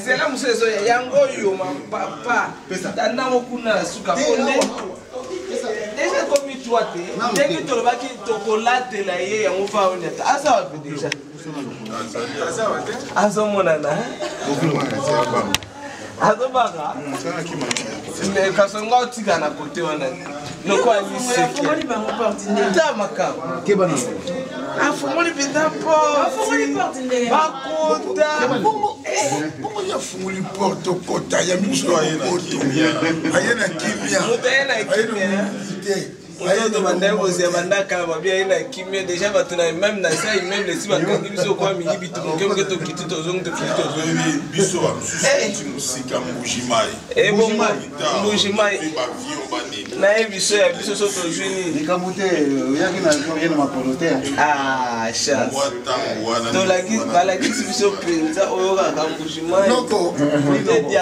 C'est là monsieur yangoyo ma papa tana mokuna suka konde déjà comme toi dès que tu vas qui chocolat la ye ya mofa oneta asa wa déjà asa monana asa baka mais kasonga otika na côté wana noko ali seki ta makaba kebana afumuli pinda porte bakota Pourquoi il y a fumuli porte kota ya miso ayena kimia on demandait aux Yamandaka, bien kimia déjà même dans ça, même les six biso quoi mingi bitu que to kiti to zong to kiti biso musika mbujimai et bon mbujimai na biso ya biso so to juni nikamute yaki na rien ma polote ah chance to la kiti biso penza oyo ka mbujimai noko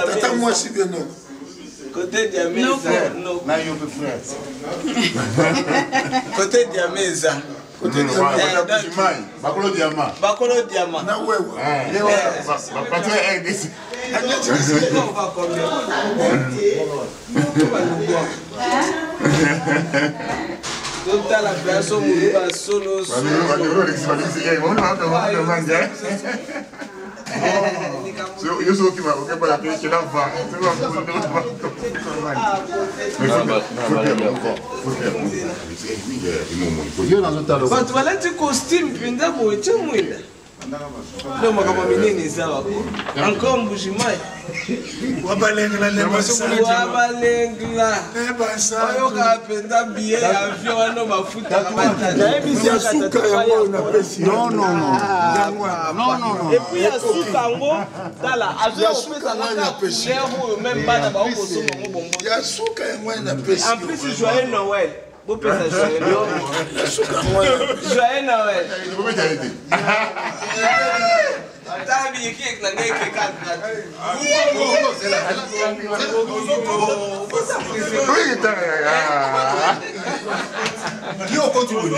tata moi si bien non côté de Yameza non na yo pe frère côté de Yameza côté de Yameza bakolo diamant na wewe patron RDC on va combien donc la personne va solo yo so ki ba o ba la pe la va but wala ti costume pinda bo chemwila ndo makama minini sawa encore mbujimai wabalengla oyo ka penda billet avion wana mafuta kabata ya suka yango na pesi non et puis ya suka ngo tala avion pesa na pesi même bana ba ko somo ngo bombo ya suka yango na pesi en plus joyeux Noël beau pesa joyeux Noël Tabi yake na ngeke kaka. Qui au compte vous non.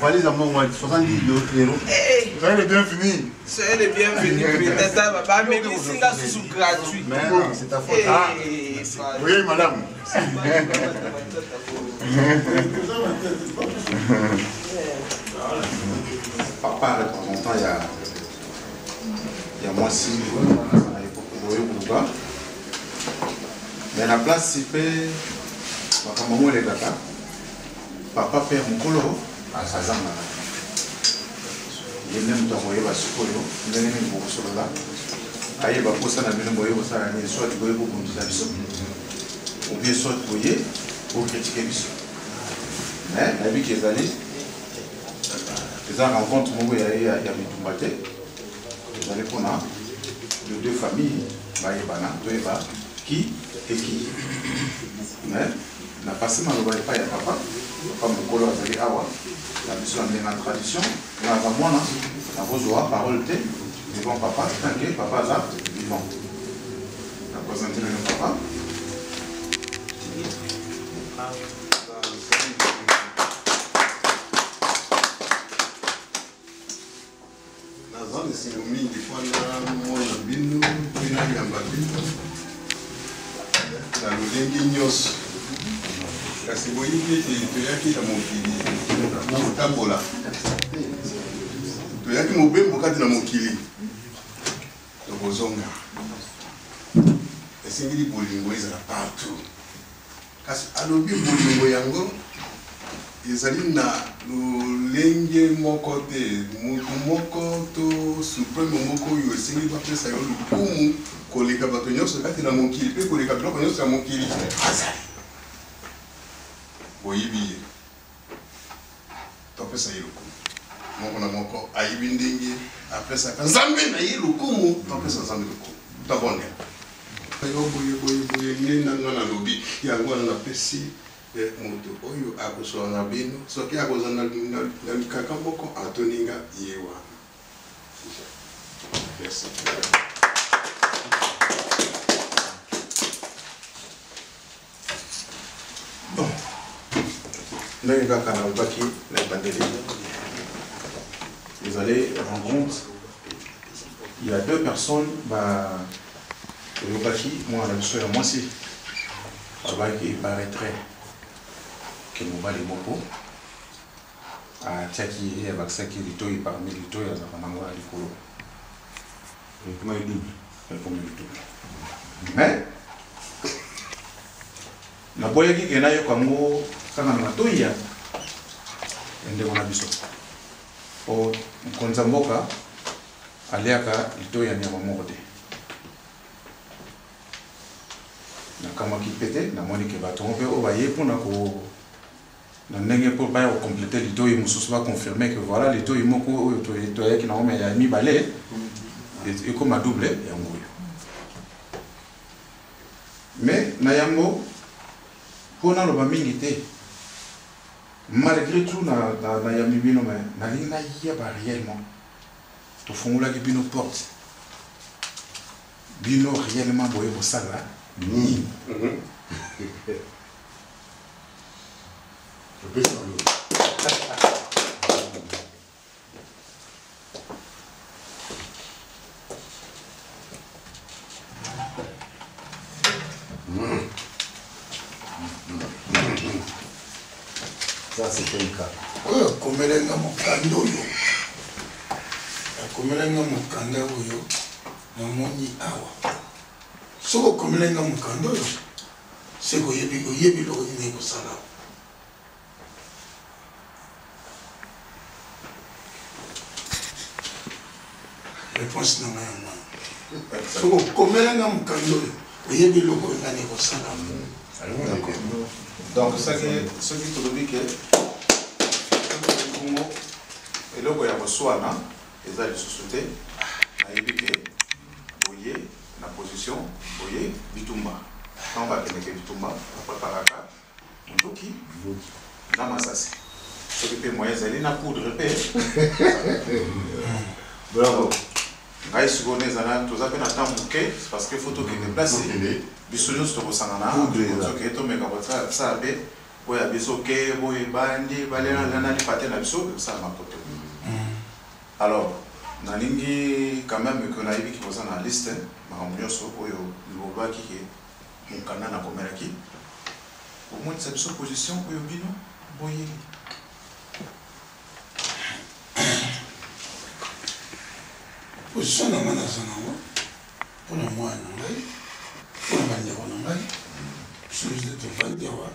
valise à mon 70 €. Soyez les bienvenus. Soyez les bienvenus. Mais c'est sous gratuit. C'est ta faute. Oui, madame. Papa, de temps en temps, il y a moi aussi, mais la place, c'est que maman est là. Papa père mon colo à sa zama. Il est même dans le sukolo, il est même beaucoup sur là. Aïe, va poser la maison, vous savez, soit vous voyez beaucoup de choses, ou bien soit vous voyez pour critiquer les choses. Mais la vie qui est allée, les rencontres, il y a Mitumbate, vous allez prendre les deux familles, qui et qui. Mais la passé, je ne pas, il y a papa. Comme le color de Awa, la mission de la tradition, et avant moi, la voix parole de vivant papa, t'inquiète, papa là, vivant. La présenter le papa. La zone c'est le mini des fois là, moi je bin, puis là il y a un babin. Dans le dengue kasi boyiki toyaki na mokili na kotambola toyaki mobembo kati na mokili tokozonga esengeli bolingo ezala partout kasi alobi bolingo yango ezali na lolenge moko te moto moko to supreme moko oyo esengi bapesa yo lokumu koleka bato nyonso kati na mokili mpe koleka biloko nyonso ya mokili azali boyibi ye topesa ye lokumu moko na moko ayibi ndenge apesaka nzambe na ye lokumu topesa nzambe lokumu tobondela yo boye nde nanga na lobi yango wana napesi moto oyo akozwa na bino soki akozwa na likaka moko atoninga ye wana. Merci. Bon, ndenge kaka na lobaki na ebandeli vous allez rendre compte il y a deux personnes lobaki moi na biso ya mwasi alobaki paraîtrait que mobali moko atiaki ye abakisaki litoi parmi litoi azalaka nango ya likolo ekoma double mais naboyaki ke nayoka yango kaka na matoi ya ndeko na biso po mokonzi ya mboka aliaka litoi ya nyama moko te nakamwaki pete namoni ke bato mpe oyo baye mpona na ndenge mpo baya kokomplete litoi mosusu baconfirme ke voilà litoi moko oyo toyaki nango me ya mibale ekoma double yango oyo mais na yango mpo naloba mingi te malgré tout na yambi bino me nalingi nayeba réellement tofungolaki bino porte bino réellement boye kosala nini Ça c'était le cas. Komelenga mokanda oyo. Komelenga mokanda oyo namoni awa. Soko komelenga mokanda oyo. Seko yebi lo ni ko sala. Réponse na ngana. Soko komelenga mokanda oyo. Yebi lo ko ngani ko sala. Donc ce qui te dit que eloko ya koswana eza lisusu te nayebi ke boye na position boye bitumba ntango bakendeke bitumba bapreparaka mondoki na masasi soki mpe moyen ezali na poudre mpe bravo ngai sikoyo ezala toza mpe na temps moke parce que faut tokende place biso nyonso tokosangana soki tomeka kosala mpe oyo ya biso ke boye bandi balela lipate na biso ekosala makoto. Alors nalingi quand même que nayebi koza na liste makambo nyonso oyo lobaki ke mokanda na komelaki omonisa biso position oyo bino boyeli position na nga naza nango mpona mwana na ngai mpona bandeko na ngai soki tovandi awa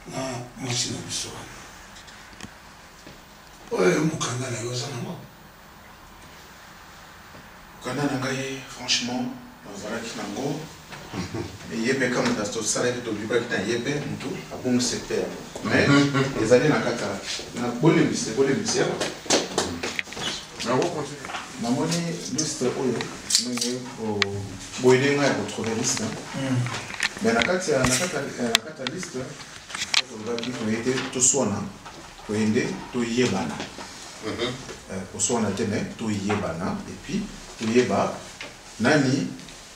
na mwasi na biso wana oyo mokanda na yo oza nango mokanda na ngai franchement nazalaki nango ye mpe kama tosalaki tobibaki na ye mpe motu abongisi te yango mais ezali na kata na bolembisi yango namoni liste oyo ndenge boyede ngai ya kotrouve liste mais na kati ya liste tolobaki toyede toswana toyende toyebana koswana te me toyebana epuis toyeba nani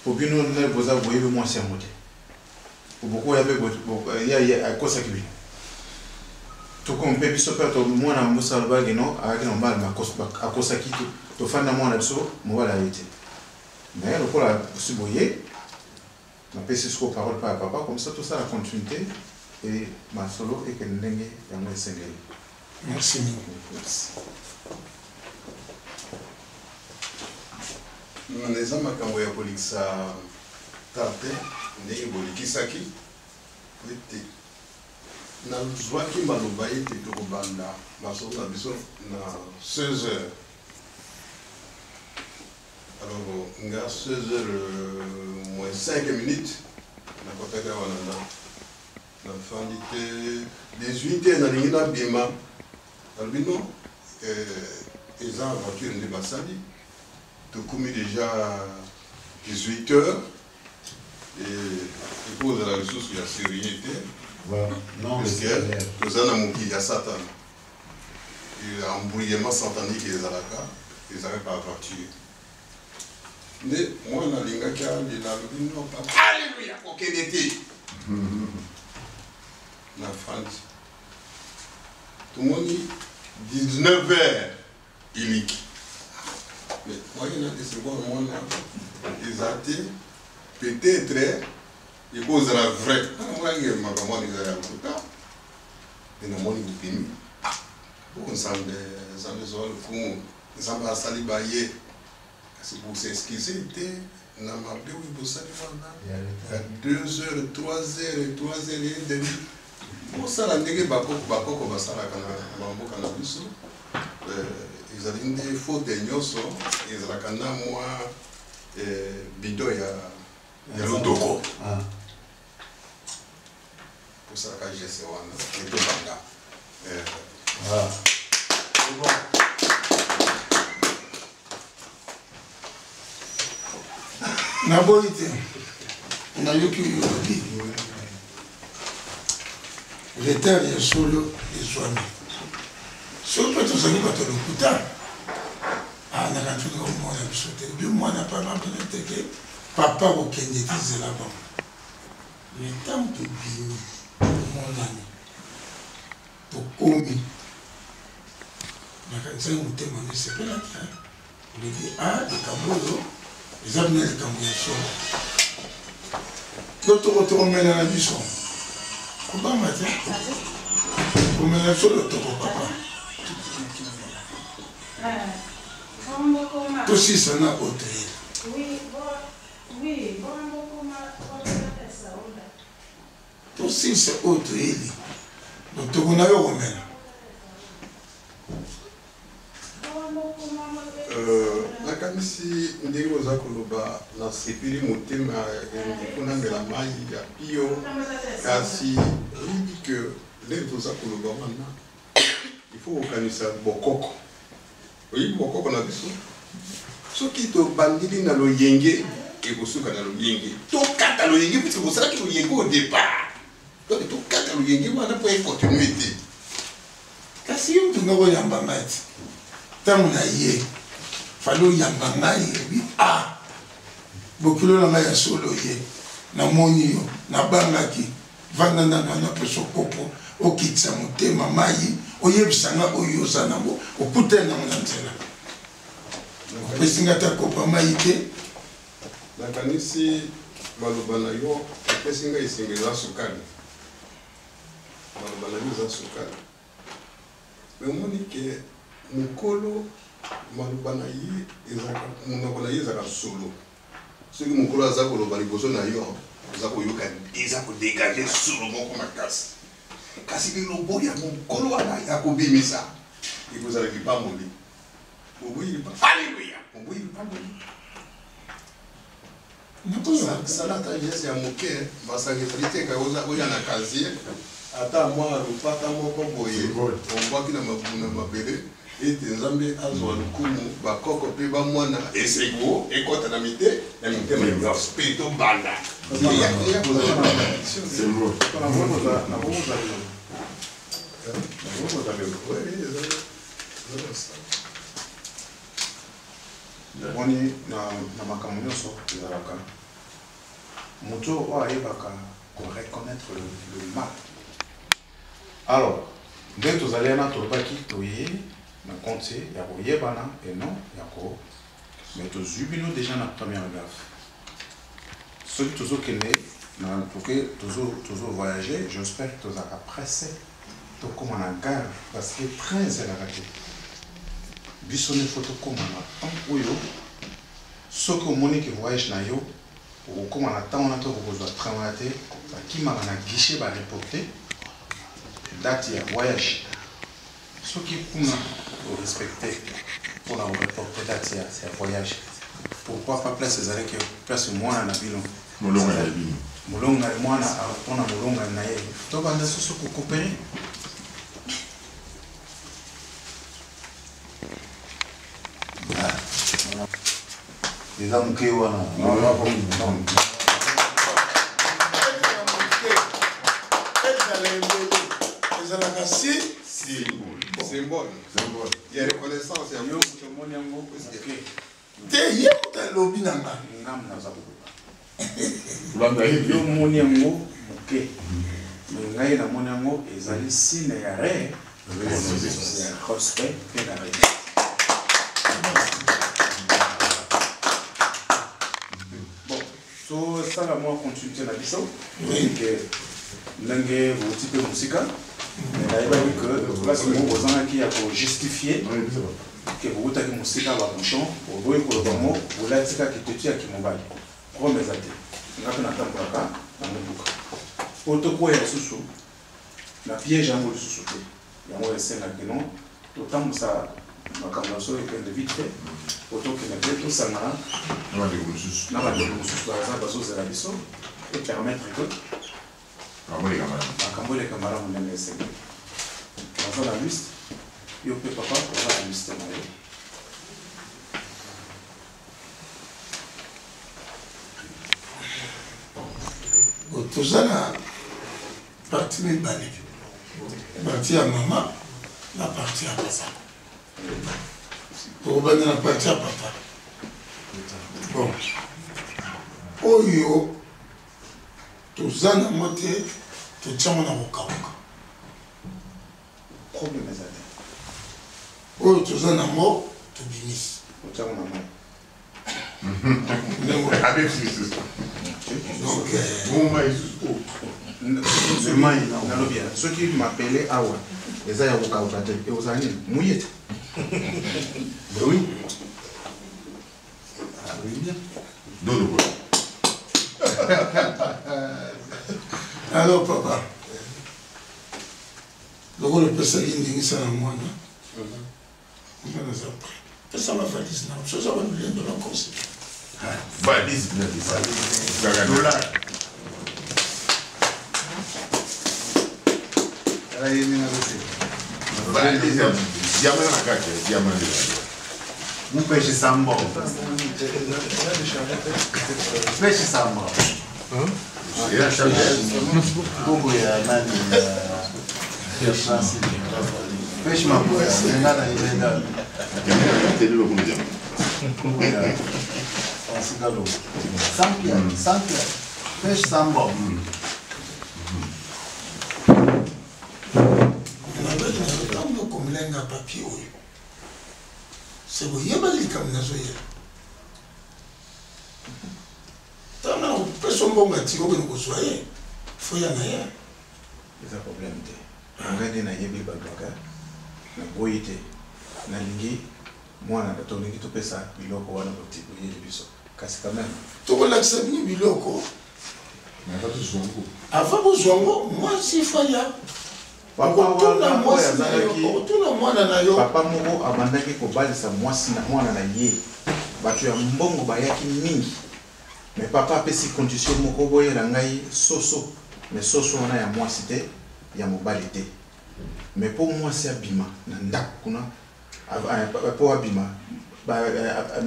po bino nde boza boyebi mwasi yango te oboko oyabe akosaki bino toko mpe biso mpe mwana mbosa alobaki no ayaki na mobali akosaki tofanda mwana biso mobali aye te mais lokola osi boye napesi siko parole mpa ya papa comme ça tosala continuité e masolo ekende ndenge yango esengeli. Merci. eza makambo ya kolikisa tate ndenge bolikisaki ete nazwaki maloba ete tokobanda masolo na biso na 16h. Alors nga 16h moins 5 minutes nakotaka wana nafandi te 18h nalingi nabima alobi non eza voiture nde basali tokomi déjà 18h et ekozala lisusu ya surveille te toza na mokili ya satana embrouillement satanique ezalaka voiture nde mwana alingaki alela alobi no papa alleluya kokende te na fandi tomoni 19h iliki mais moyen na décevoir mwana eza te peut-être ekozala vrai namonaki makambo wana ezala ya lokuta mpe namoni bopimi po nzambe ezoa lokumu nzambe asali baye kasi boseskize te na mabe oyo bosali wana ya 2h 3h et demi bosala ndenge bakoko basalaka na bamboka na biso ezali nde faute nyonso ezalaka na mwa bido ya lotoko posalaka gese wana etobanga naboyi te nayoki oyobi retard ya solo ezwami soki mpe tozali bato lokuta nakantuna omona biso te obi mwana papa mpena teke papa kokende tizela bango letam tobimi omonani tokomi nakanisaki motema misepelaki olobi likambo oyo eza bina likambo ya solo to tokotokomela na biso kobanga te komela solo toko papa tosisa na hotel tosisa oyo toyeli toko na yo komela nakanisi ndenge oza koloba nasepeli motema ekonamela mai ya pio kasi oyebi ke ndenge toza koloba wana ifo kokanisa bokoko oyebi bokoko na biso soki tobandili na loyenge ekosuka na loyenge tokata loyenge puisque kosalaki loyenge au départ donc tokata loyenge wana mpo ekontinue te kasi yo mtunga koyamba ngai ti ntango na ye fali oyamba ngai ebi bokilo na ngai ya solo ye namoni yo nabangaki vanda nano wana mpeso kopo okitisa motema mai oyebisanga oyo oza nango okutani nango na nzela opesinga ta kopa mai te nakanisi maloba na yo epesinga esengeli eza sukali maloba na yo eza sukali me omoni ke mokolo maloba na ye monoko na ye ezaka solo soki mokolo aza koloba liboso na yo oza koyoka eza kodégage solo moko makasi kasi lilobo ya mokolo wana akobimisa ekozala lipamboli alleluya oboyi lipamboli salata gese ya moke basangeli teka oya na kazier ata mwa lopata moko boye ombwaki na mabuna mabele ete nzambe azwa lokumu bakoko mpe bamwana esego ekota na mitema nyonso mpe tobanda moni na makambo nyonso ezalaka moto oyo ayebaka koreconnaître le mal. Alors nde tozali wana tolobaki toye na compte ya koyebana et non ya ko mais tozwi bino déjà na première gaffe soki tozokende na toke tozovoyager j'espère que tozalaka pressé tokóma na gare parce que train ezalaka te biso ne fo tokóma na temps oyo soki omoni ke voyage na yo okokóma na temps wana to okozwa train wana te bakimaka na guichet bareporte date ya voyage soki kuna respecter pour la reporter date ya voyage pourquoi pas place ezali ke place mwana na bino molonga ya bino molonga mwana apona molonga na ye to banda soso ko coopérer eza moke wana ezalaka si symbole. Il y a reconnaissance. Il y a te ye moto alobi na nga yo moni yango moke ngai namoni yango ezali signe ya respect mpe na bon tosala mwa continuité na biso ke ndenge bouti mpe mosika nayebaki ke place moko bozangaki ya kojustifier ke boutaki mosika babouchon oboyi koloba mo bolatikaki tetiaki mobali rome eza te nga mpe natambolaka na motuka po tokoya lisusu na piège yango lisusu te yango esengaki non totambusa makambo na so ekende vite fait po tokende mpe tosangana na bandeko mosusu baza bazozela biso epermettre ke makambo eleka malamu ndenge esengeli baza na liste yo mpe papa oza na liste na yo toza na parti mibale parti ya mama na parti ya papa tokobanda na parti ya papa bon oyo toza nango te totiango na kokauka problème eza te oyo toza nango tobimisi otiango na mai avec Jésus. donc nalobi soki mapele awa eza ya kokauka te ekozala nini muye te Oui. Dodo. alors papa lokola opesaki ndingisa na mwana mwana aza prêt pesa mavalise na soza balulendo na konse Valise. Dollar. Valise. Diamant na kaka. Diamant. Peixe samba. Peixe samba. Ela chama. Bongo ya nani ya Francis. Peixe mapoya. Ngana ilenga. Tele lo como diamant. Francis Galo. Sampia. Peixe samba. komulenga papier oyo se boyeba likambo nazoyeba tana opesa mbongo atiki okende kozwa ye foya na ye eza problème te ngai nde nayebi badwaka naboyi te nalingi mwana tolingi topesa biloko wana boyeli biso kasi quand même tokolakisa bino biloko ava bozwango mwasi faya otuna mwana na yo papa moko abandaki kobalisa mwasi na mwana na ye bato ya mbongo bayaki mingi mais papa apesi condition moko boyela ngai soso mais soso wana ya mwasi te ya mobali te mais mpo mwasi abima na ndako kuna mpo abima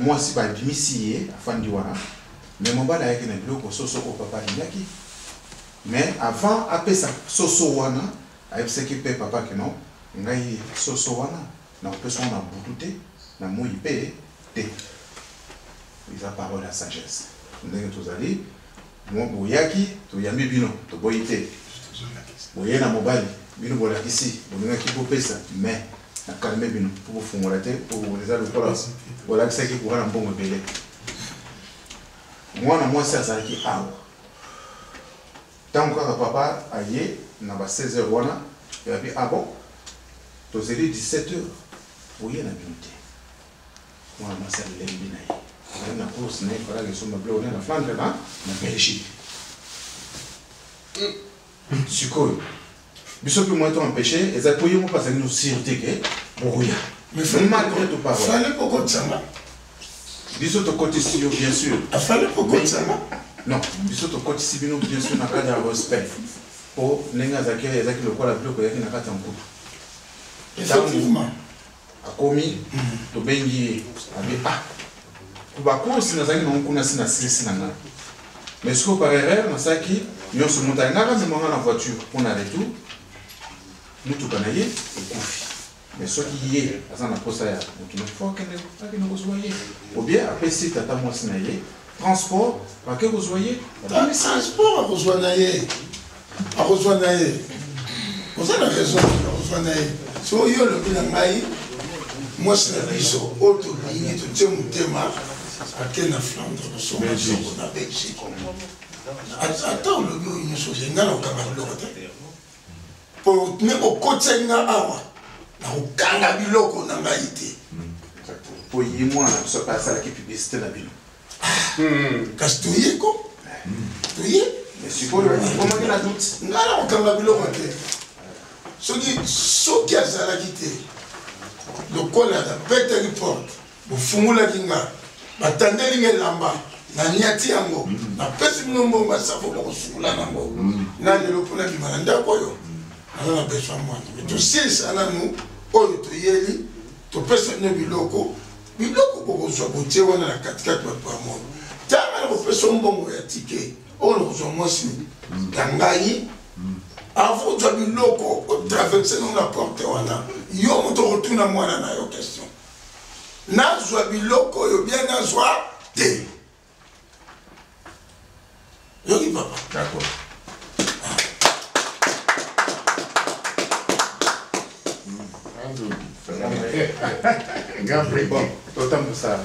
mwasi babimisi ye afandi wana mais mobali ayaki na biloko soso oyo papa alingaki mais avant apesa soso wana ayebisaki mpe papa ke non ngai soso wana nakopesa wana butu te na moi mpe te eza parole ya sagesse ndenge tozali boyaki toyambi bino toboyi te boye na mobali bino bolakisi bolingaki kopesa mais nakalme bino mpo bofungola te po eza lokola bolakisaki koka na mbongo ebele mwana mwasi azalaki awa ntango kaka papa aye na ba 16h wana yabi abo tozeli 17h boye na bino te mwana mwasi alembi na ye na course na ye falaka esomba bile one na Flandre na Belgique sikoyo biso pe moi to empêcher et ça pour yo pas ça nous sûreté que boya mais malgré tout pas fallait pourquoi ça biso to côté si bien sûr fallait pourquoi ça non biso to côté si bien sûr na cadre de respect pour nenga zaki ezaki lokola biloko yaki na kati ya nkutu effectivement akomi tobengi abi bakosi nazalaki nango kuna si na silisi na ngai mais siko par erreur nasalaki nyonso moto alingaka memanga na voiture mpona retour mutuka na ye ekufi mais soki ye aza na posa ya motu fo akende kozwa ye ou bien apesi tata mwasi na ye transport bake kozwa ye transport akozwa na ye oza na raison akozwa na ye so oyo olobi na ngai mwasi na biso oyo tolingi totie motema ake na Flandre kosomba soko na Belgique ata olobi oyo nyonso oye ngai na kokanga biloko te po me okotia nga awa na kokanga biloko na ngai te po ye mwana biso pe asalaki publicité na bino kasi toye ko toye sikoyo okomaki na doute ngai na kokanga biloko te soki azalaki te lokola abetaki porte bofungulaki nga batandeli nga elamba na niati yango napesi bino mbongo basafo bakosungula nango na lelo mpona bima na ndako oyo naza na besoin mwana me tosilisa nanu oyo toyeli topesa bino biloko bokozwa botie wana na katikati bato ya mono tanga na kopesa mbongo ya tike oyo nakozwa mwasi ya ngai akozwa biloko otraverse nango na porte wana yo moto okotuna mwana na yo question nazwa biloko oyo bien nazwa te yoki papa d'accord grand prix bon autant pour ça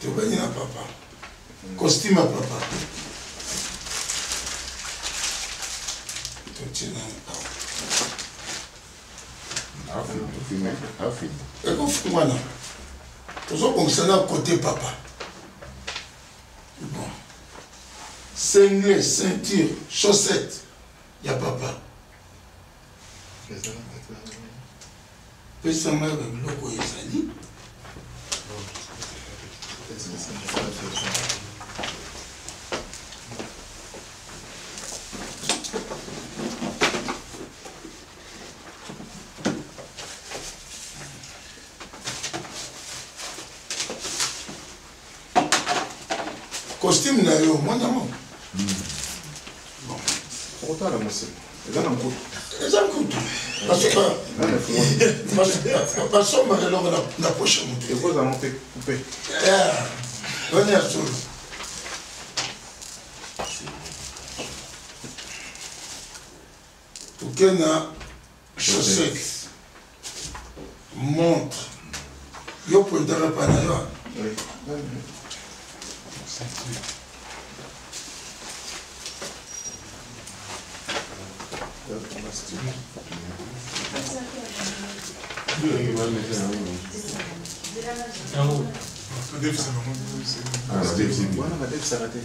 tobani na papa costume ya papa totina ekofungwana tozobongisa na côté papa bon singlet ceinture chaussette ya papa pesa ngai babiloko ezali costume na yo mwana mo okotala mose eza na nkutu eza nkutu basombaka eloko na poshe motu ekozala mpe coupe première chose toke na chaussette montre yo pointaka pa na yo wana badefisaka te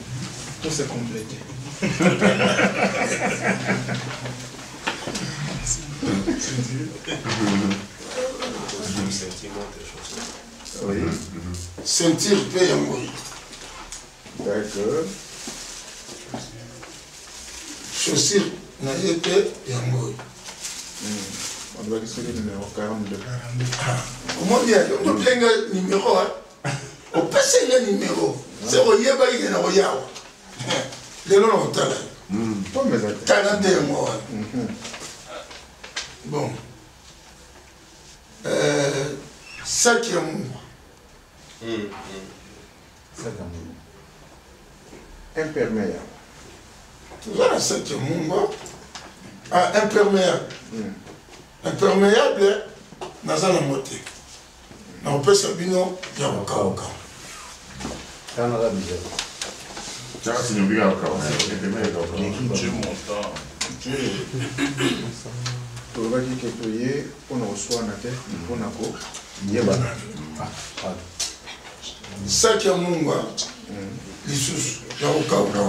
to se complete ceinture mpe yango d'accord chaussure na ye mpe yango ondobaki soki numéro 42 omoni otopienga numéro opesenga numéro se oyebaki ke na koyawa lelo na kotala tala nde yango wana bon saki ya mungwa imperméable toza na saki ya mungwa imperméable naza na mote na kopesa bino ya kokauka Tiens, si nous regardons, c'est tolobaki ke toye mpona koswana te mpona koyebana. saki ya mungwa lisusu ya kokauka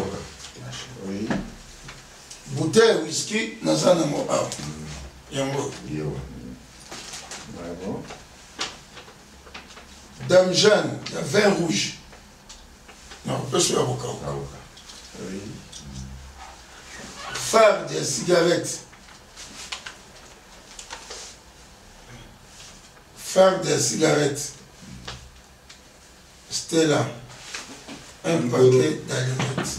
bouteille whisky naza nango awa yango dame Jeanne ya vin rouge nakopesa ya kokauka farde ya cigarette Stella un paquet d'allumettes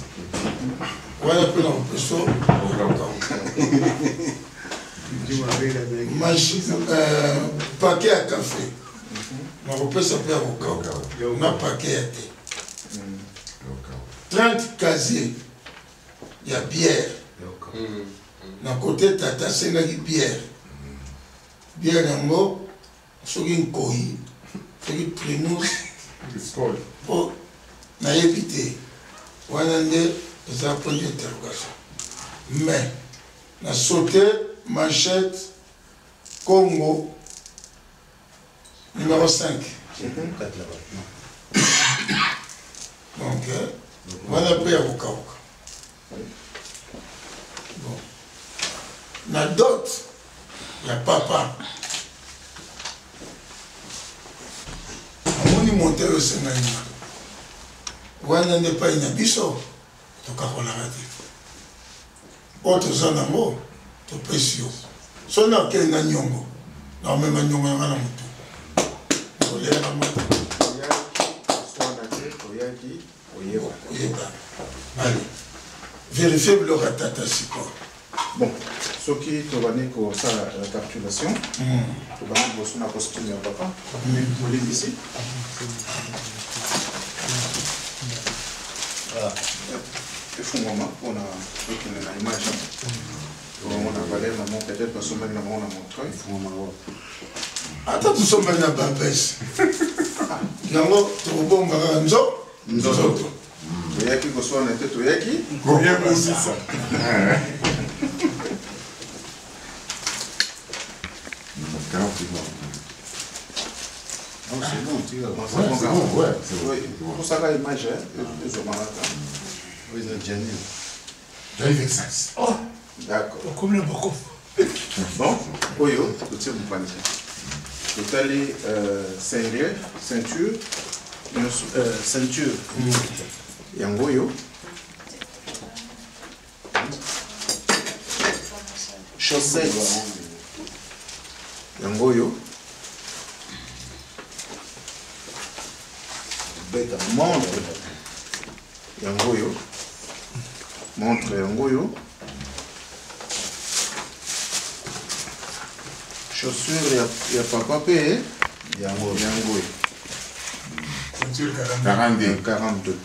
wana mpe nakopesa paquet ya café nakopesa mpe ya kokauka na paquet ya te 30 casier ya bière na kote tata asengaki bière yango soki nkoi soki primus mpo nayebi te wana nde eza point d'interrogation mais na sauté manchette Congo numéro 5 donc wana mpe ya kokauka na dot ya papa amoni monte oyo esengani wana nde epai na biso tokakolaka te oyo toza nango topesi yo so nakei na nyongo naomema nyongo yanga na motu kolelaka moto oyeba ale vérifie biloko ya tata sikoyo. Bon, ce qui est au ça la récapitulation, tu vas bosser na costume ya papa, on ici. Il faut un moment, on a une image. On a parlé maman peut-être parce que maman a montré. Il faut un moment. Attends, tu sommes maintenant Babès. Yango, tu vas me nzo. Nzo. Yaki koso na tete yaki. Combien aussi ça? Non, c'est bon, tu vois. C'est bon, ouais. Pour ça, l'image, ils ont malade. Oui, ils ont déjà mis. J'arrive avec ça. Oh! D'accord. Comme le beaucoup. Bon, Oyo, tu tiens mon panier. Tu as les ceinture, Yangoyo. Chaussettes. Yangoyo. Montre. Yangoyo. Montre Yangoyo. Chaussures, il n'y a pas papier. Yangoyo. Ceinture 42. 42.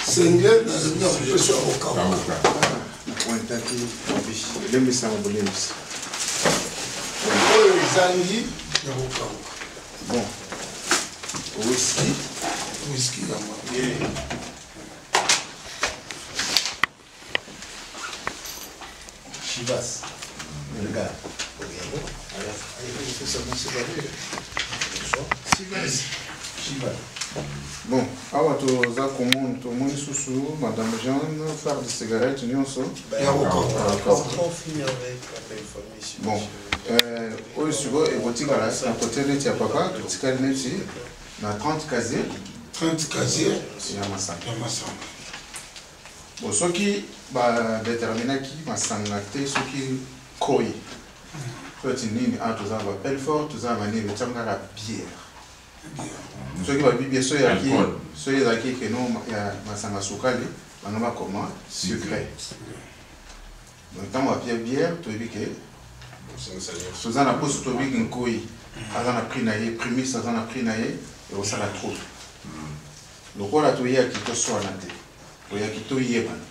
Sengle, na kopesa ya kokauka. Oyo ezangi ya kokauka. Bon. Whisky yango. Chivas. Regarde. Bon, awa toza komona tomoni susu madame Jeanne faire de cigarette nyonso. Bon, oyo sikoyo ekotikala na kote neti ya papa totikali neti na 30 casier. 30 casier ya masanga. Bon, soki badeterminaki masanga te soki koi. Soki nini a toza ba Pelfort toza banini betangaka bière. Soki babibi soki ezalaki keno ya masanga sukali bano bakoma sucré. Donc ntango bapia bière toyebi ke toza na poso toyebi nkoi aza na prix na ye prémisse aza na prix na ye ekosala trop. Lokola toyaki toswana te toyaki toyebana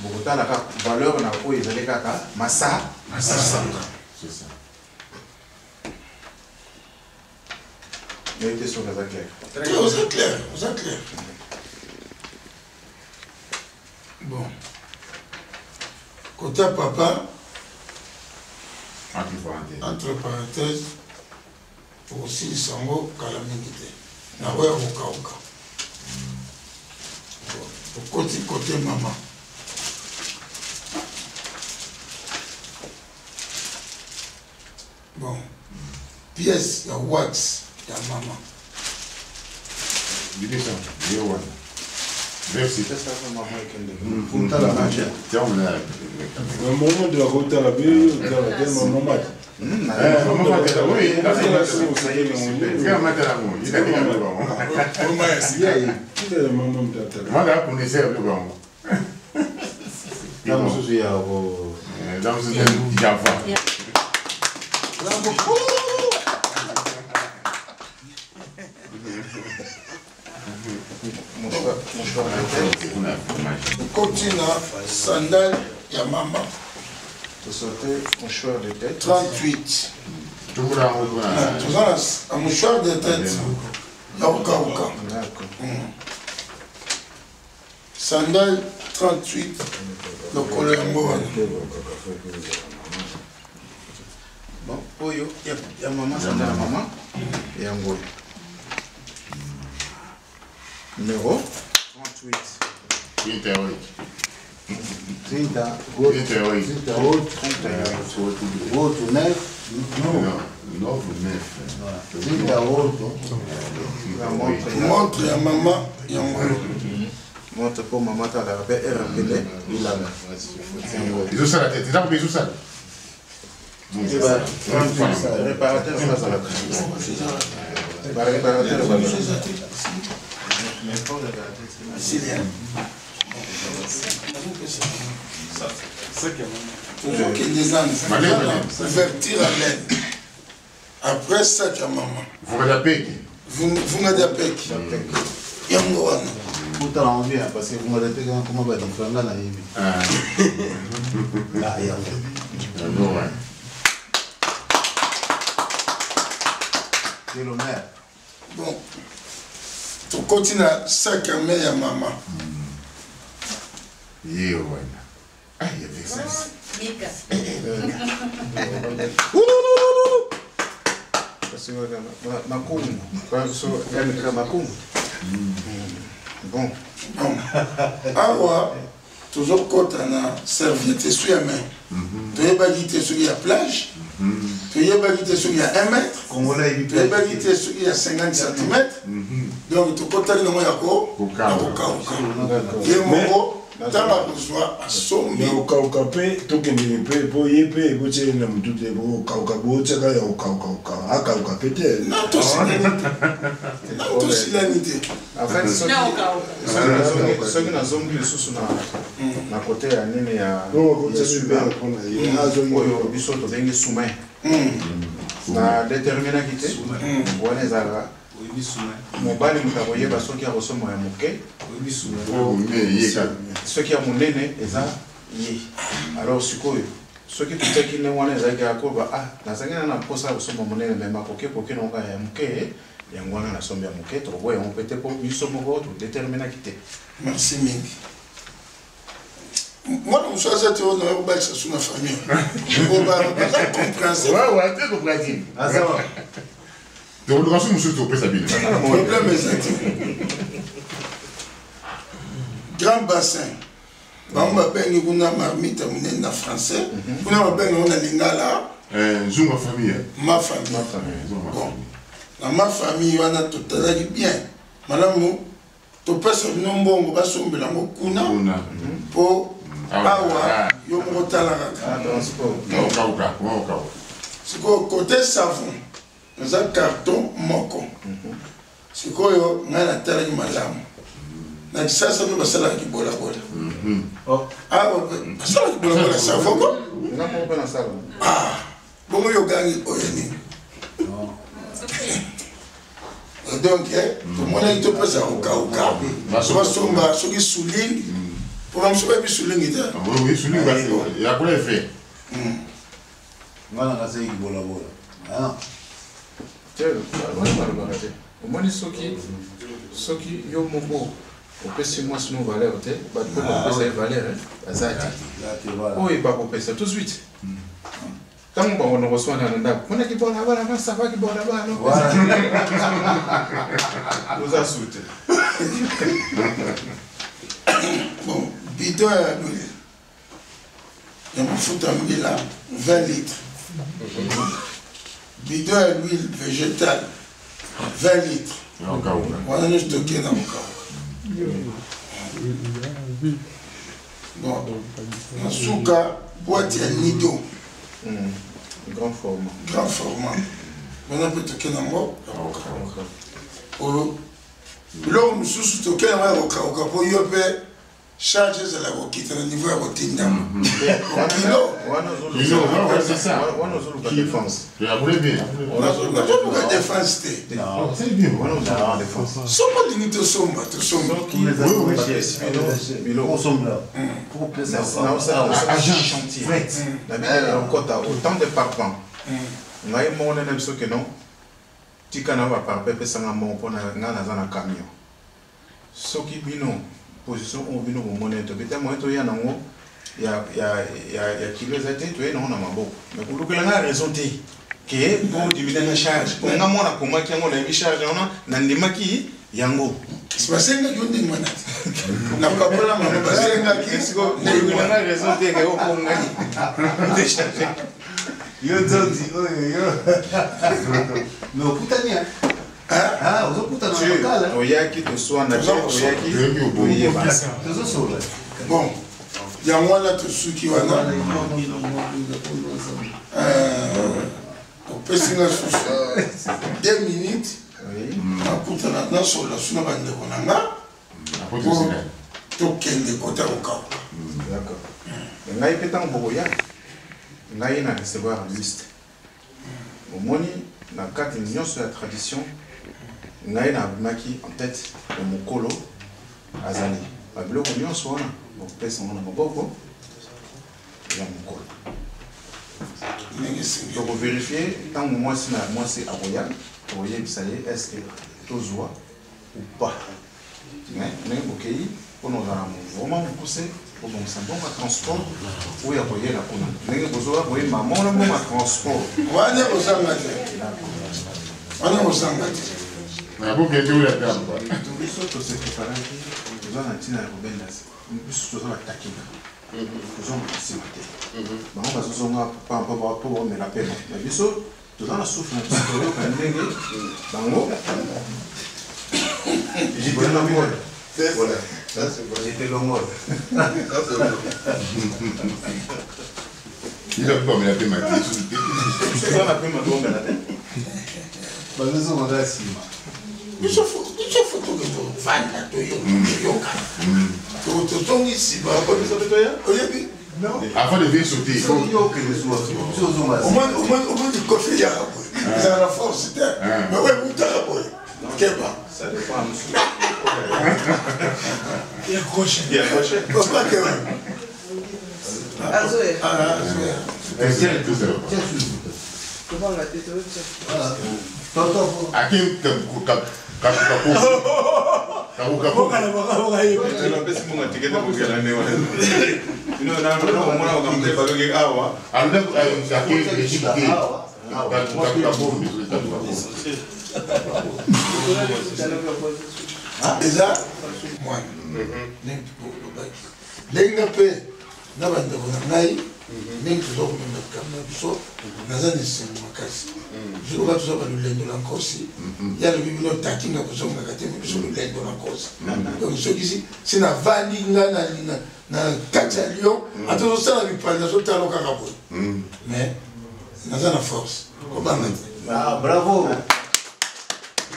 bokotala kaka valeur na oyo ezali kaka masanga. C'est ça. Mais était sur la claire. Vous êtes clair, vous êtes clair. Bon. Côté papa, entre parenthèses, pour aussi Sango, Kalamingite. Nawe Okauka. Bon. Côté maman. Bon. Pièce, il y a wax, il y a maman. Merci. Un moment de la route à la ville, de la maman. Continue, sandal, il y a maman. Tu sautais mouchoir de tête. 38. Tout le monde un mouchoir de tête. Il y a Okauka. Sandal, 38. Le Colombo. Bon, Oyo, il y a maman, sandal à maman. Et un gros. Numéro 38. 30, outro 9, 30 outro. Montre à maman, il y a un gros. Montre pour maman, tu as la rappel, elle rappelait, il a ils ont ça la tête, ils ont pris tout ça. Réparateur, ça va la réparateur, Toujours qu'il des ânes, vertir à l'aide. Après ça, tu as maman. Vous regardez Vous n'avez pas pec. Il y a un gros. Tout à l'envie, parce que vous m'avez dit comment va dire là, là, il y a c'est l'honneur. Bon, tu continues à s'accamer à maman. Yeah, ouais. Ah, il y avait ça. Bon. Awa, toujours quand on a serviette sur la main. Tu as bagité sur la plage. Tu as bagité sur la 1 mètre. Tu as bagité sur la 50 cm. Donc tu peux aller dans le Yako. Et mon dans la besoin à sommer. Mais au Kaukape, tout qui n'est pas pour y payer, vous savez, nous tout est beau, Kaukabo, c'est là, au Kaukaka, à Kaukapete. Non, tout c'est l'unité. En fait, ceux qui n'ont zombie le sous na côté à Nene à super. Oyo biso to dengue soumé. Na déterminer quitter. Voilà zara. Mobali mutaboye baso qui a reçu moi moké. Ceux qui a mon nene eza ye. Alors sikoyo ceux qui tout qui ne wana eza ki akoba ah na sangana na posa reçu mon nene mais makoke poke no ga ya moké ya ngwana na sombe ya moké to boye on peut pour biso moko to déterminer quitter. Merci mingi. Moi, je suis allé à la sur ma famille. On va comprendre. Ouais, c'est compréhensible. Ah, ça va. Donc, le monsieur, monsieur, tu peux s'habiller. Le problème est ça. Grand bassin. On va bien une marmite en français. On va bien une lingala. Ma famille. Ma famille. Bon. Dans ma famille, on a tout à l'heure bien. Madame, tu peux se nommer, on va se nommer kuna pour awa yo motala kaka. C'est quoi côté savon? Nous avons carton moko. C'est quoi yo ngana tala ni malamu. Na sasa ndo basala ki bola bola. Ah, basala ki bola bola savon ko? Na mo bana sala. Ah, bongo yo gangi oyeni. Donc, tout le monde est un peu ça au cas. Je vais somber sur les souliers. Pour me sauver les souliers. Oui, souliers, il y a quoi l'effet? Voilà, c'est une bola bola. Ah. Tiens, au moins, ceux qui yo mobo, opesi mwasi no valeur te bato mpe bapesa ye valeur baza te oyo bakopesa tout de suite ntango bango nokoswana na ndako monaki bona bana basavaki bona bana oza su te bon bidon ya l'huile ya mafuta mbila 20 litres bidon ya l'huile végétale 20 litres wana nyonso toke na mokauka bon nasuka boîte ya nido grand format wana mpe toke nango ya kokauka oyo biloko mosusu toke nango ya kokauka mpo yo mpe charge ezala kokita na niveau ya kotindama nazoluka défense te somo ndingi tosomba autant de parfum ngai moko nene biso ke non tika na baparfum epesanga moko mpona ngai naza na camion soki bino position oyo bino bomona to beta moyen toya nango ya kilo eza te toye nango na maboko mais kolukela nga raison te ke po divide na charge nga mona komaki yango nayebi charge wana nandimaki yango basengaki yo ndenge wana na papola mama basengaki kolukela nga raison te ke okongai décharge yo nzonzi oyo mais okutania ozokutana na makala oyaki toswana te oyaki oyeba tozosola bon yango wana tosuki wana opesinga susu 2 minutes nakutana nasola su na bandeko na nga po tokende kota kokauka ngai mpe ntango bokoya ngai na recevoir liste omoni na kati nyonso ya tradition ngai nabimaki en tête ya mokolo azali babiloko nyonso wana bokopesa ngo na maboko ya mokolo tokoverifie ntango mwasi na mwasi akoya tokoyebisa ye est ce que tozwa ou pas ndenge bokei mpona ozala vraiment mokuse obongisa mbongo ya transport oyo akoyela kuna ndenge bozoka koyemba mona mbongo ya transport wana kozanga te wana kozanga te nakokende oyo atamba biso tosepreparaki toza na ntina ya kobenda biso toza batakinga tozonga nsima te bango bazozonga po baomela pema na biso toza na souffle na biso toyoka ndenge bango Voilà, ça c'est bon. J'étais l'hommode. Il a pas mis la pema te toza na pema toomela te bazozonga na nsima biso foto ke tovanda toyoka tozongi nsima oyebi avant de venir sauter il faut omoni kofi yaka boye ezala na force te mais oye mutaka boye keba ça dépend papa keba aqui napesi mbongo tikete bokela nde wana inomona okamute baloki awa eza mwana ndenge mpe na bandeko na ngai ndenge toza komema likambo na biso naza na esengo makasi bisokoka toza balolendo na nkosi yalobi bino takinga kozongaka te biso lolendo na nkosi donc soki si navandi nga na kati ya lion atozosala bipandi azotala kaka boye mais naza na force kobanga te bravo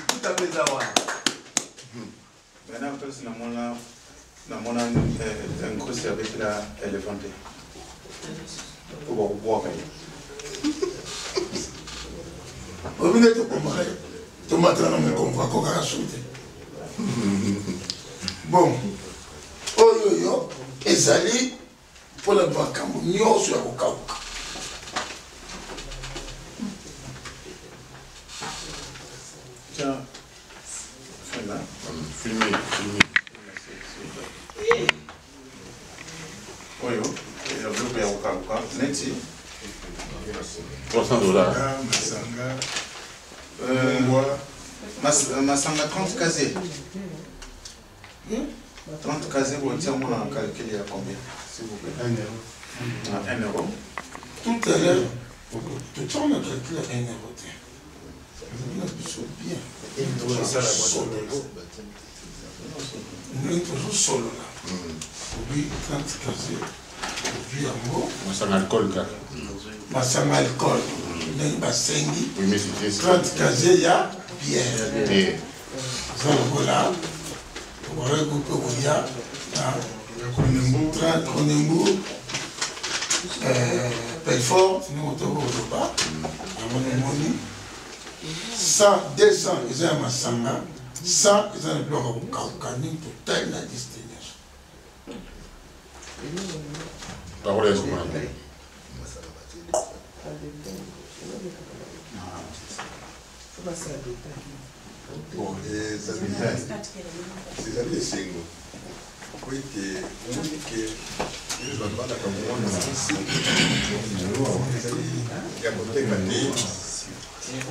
tutapeza wana maintenant mpesi namona nkosi abetela elefante po bakobwaka ye obine tokomaka ye tomatala na mokongo akokaka su te bon oyo ezali mpona makambo nyonso ya kokauka tiens là filmer aussi. $300. Masanga 30 casiers. 30 casiers, vous tirez mon calcul, il y a combien, s'il vous plaît? 1 euro. 1 euro. Tout à l'heure, tout le temps on a calculé 1 euro. Bien. C'est ça la boîte. On est toujours solo là. Oui, 30 casiers. Oui, amour. Masanga alcool, car. Masanga alcool. Il y a 5 Oui, mais c'est 30 casiers, il y a bière. Et Ça, voilà. On va regrouper il y a Konembo, Belfort, nous on trouve au bas. On a 100, 200, ils ont un Masanga. 100, ils ont un bloc au Kaukani pour tailler la destination. parole est souvent. Bon, les amis singo. Oui, on dit que les gens pas d'accord il y a côté caté. Il y a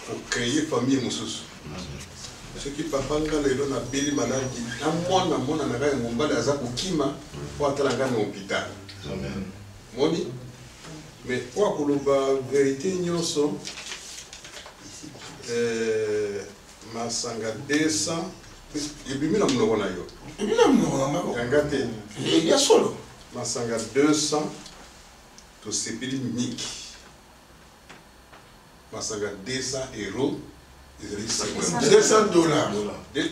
pour créer famille mususu. Ce qui papa nga lelo na beli maladi na mona na ga ngombala aza kokima po atala nga na hôpital. Amen. Moni mais kwa koloba vérité nyonso Masanga 200 ebimi na mnoko na yo. Ebimi na mnoko na ngako. Ngate. Ya solo. Masanga 200 to sepeli miki. Masanga 200 euros. $200.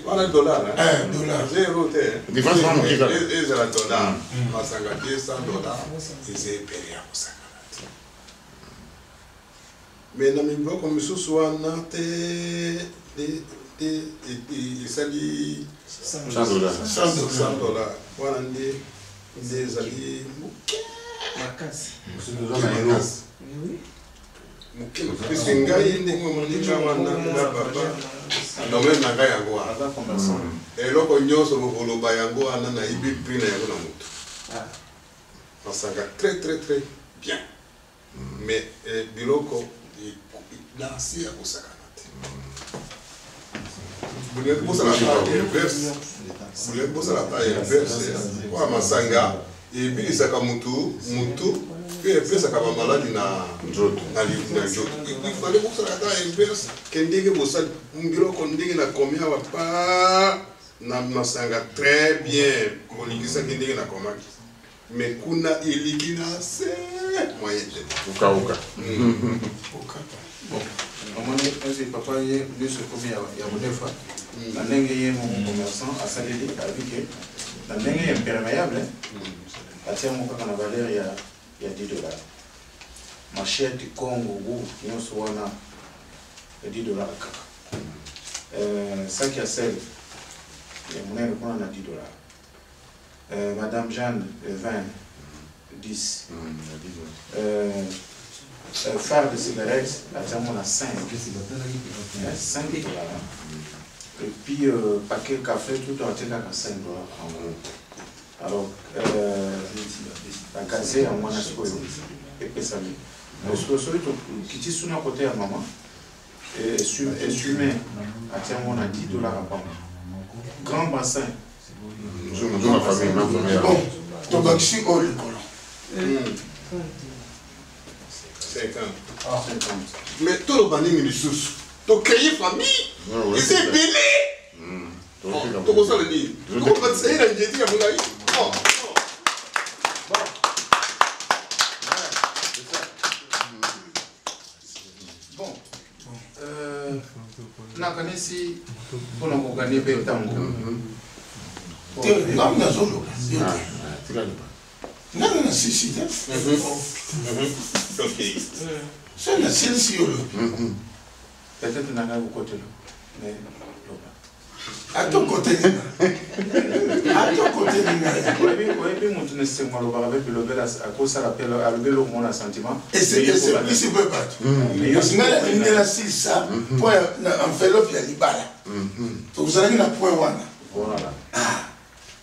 Voilà dollar. $1. Zéro te. Différence dans le dollar. Masanga $200. Ils payé à Masanga. Mais na miboko comme misusu wana te esali $100. Wana nde ezali makasi. Puisque ngai ndenge moninga wana na papa domaine na ngai yango wana eloko nyonso bokoloba yango wana na ibi prix na yango na moto Masanga très bien mais biloko nasi ya kosakana te boulez bosala ta inverse kwa Masanga ebilisaka mutu pe epesaka bamaladi na nzoto. Ifale bosala ta inverse ke ndenge bosali biloko ndenge na komia wapa na Masanga très bien kolingisaki ndenge na komaki mais kuna iliki na se moyen te uka bon amoni ese papa ye biso komi ya modefa na ndenge ye mon commerçant a saleli avec na ndenge imperméable atia mo kaka na valeur ya $10. Marché ya Congo nyonso wana ya $10 kaka. Sac ya sel ya monene kuna na $10. Madame Jeanne, vin, 10. Phare de cigarettes, à on a 5. $5. Et puis, paquet café, tout entier à $5 en gros. Alors, la casier, à moi, et puis ça lui. Parce que celui qui est sur notre côté à maman, et assumé, à tiens, on a $10 à maman. Grand bassin. Bon, ton baxi au l'école. 50. Mais tout le banding est sous. Tu crées famille. Et c'est belé. Tu peux ça le dire. Tu peux ça le dire. Bon. Nakanisi pour nous gagner le temps. Non, si, si. Ok. C'est la celle-ci. Peut-être qu'on a un côté là. Mais à ton côté. À ton côté. Oui, mon tourne c'est moi le barbe puis le bel à cause ça rappelle à le bel au mon sentiment. Et c'est ici peut pas. Mais parce que il y a la ça pour enveloppe ya libala. Donc vous allez na point wana. Voilà. Ah.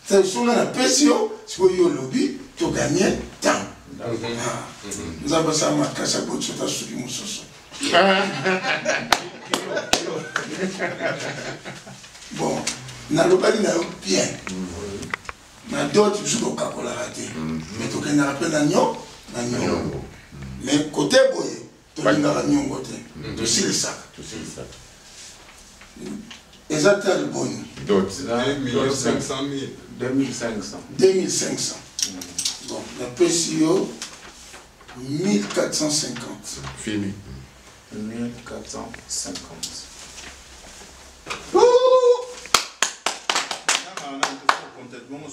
Ça sont na pression, si vous yo lobby tu gagner temps. Nous avons ça ma casse à bout de ta souris moussoso. Bon, na lobali na bien. Na d'autres je dois capola rater. Mais tu gagnes après na nyo, mais côté boye, tu gagnes la nyongo te. Tu sais ça. Exactement bon. D'autres. 2500 000. 2500. 2500. Bon, la PCO 1450. Fini. 1450.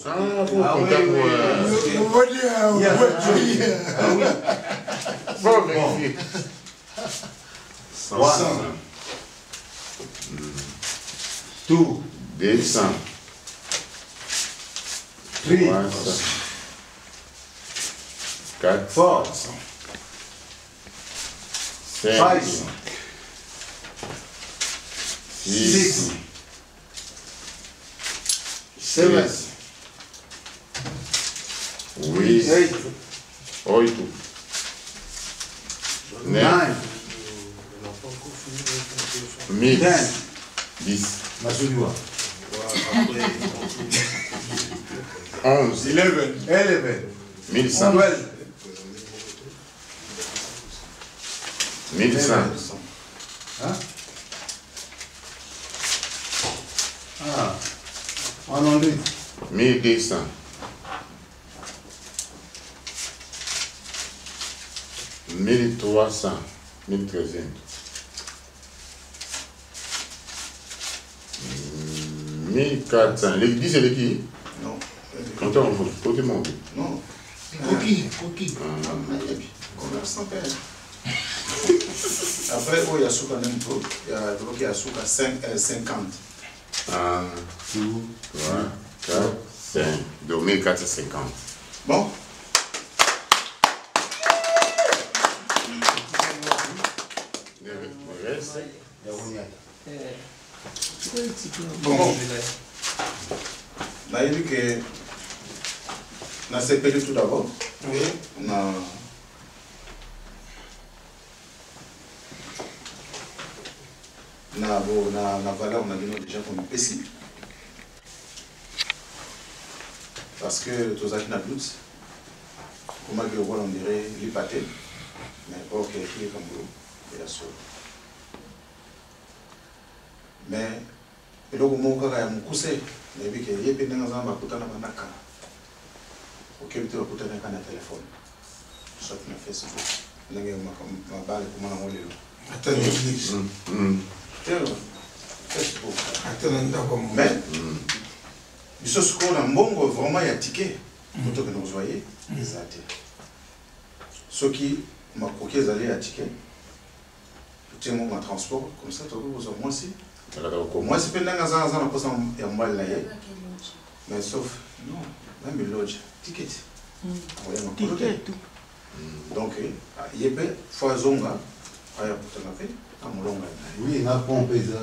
Ah, pour compter pour... Bon, vérifier. 100. Tout. 200. 300. 400. 500. 600. 7. 8. 8. 9. 1000. 10. 11. 11. 1100. 1100. Hein? Ah. On en dit. 1200. 1300. 1300. 1400. Les 10 c'est les qui? Non. Quand on va côté mon. Non. Coquille. Commerçant père. Après, il y a Souka Nempo, il y a Souka 50. 1, 2, 3, 4, 5. Donc 1450. Bon. Le reste. Bon. On a dit que on a séparé tout d'abord. Oui. On a na valeur, on a dit déjà comme ici. Parce que tous les doute, comment que le rôle on dirait l'hypathé, mais ok, il est comme vous, il a sûr. Mais et donc mon cas est mon cousin, mais vu que il est pendant un an, il a un ok, il a un téléphone. Soit il a fait ce truc. Il a ma balle pour moi envoyer. Attends, Netflix. Mais, il se trouve dans bon vraiment il y a ticket pour que nous voyez les athées. Ceux qui m'ont coqué aller à ticket, tout le monde en transport, comme ça, tout le monde moi aussi. Moi, c'est pendant que ça n'a pas de mal là. Mais sauf, non, même le lodge, ticket. Ticket. Donc, il y a des fois zonga, il y a oui, on a pompé ça.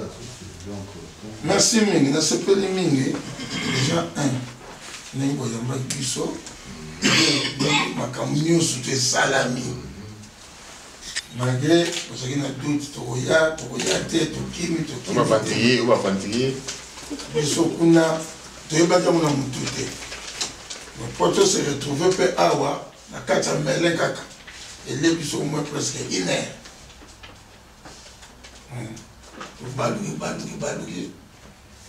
Merci Mingi, na sepeli Mingi. Déjà nengo ya makiso. Makamnyo sute salami. Malgré parce qu'il y a doute toya te to kimi. On va fatiguer. Biso kuna toyeba ka mona mutu te. Mais pour se retrouver pe awa na kata mele kaka. Et biso moins presque 1 heure. Balugi.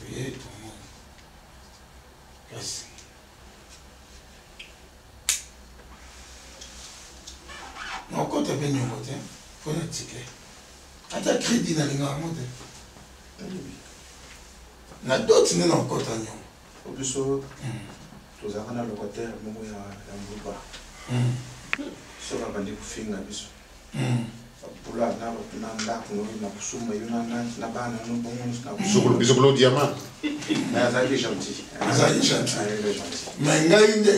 Oui, tout le monde. Merci. Non, quand tu as venu au côté, il faut un ticket. Tu as crédit dans les gars. Il y a d'autres qui sont encore dans le au plus haut, tous les gens locataires, il y a un groupe. Sur la bande pour finir la biso. Pula na kusuma na bana no bongo na bisoko diamant na za gentil. Mais ngai nde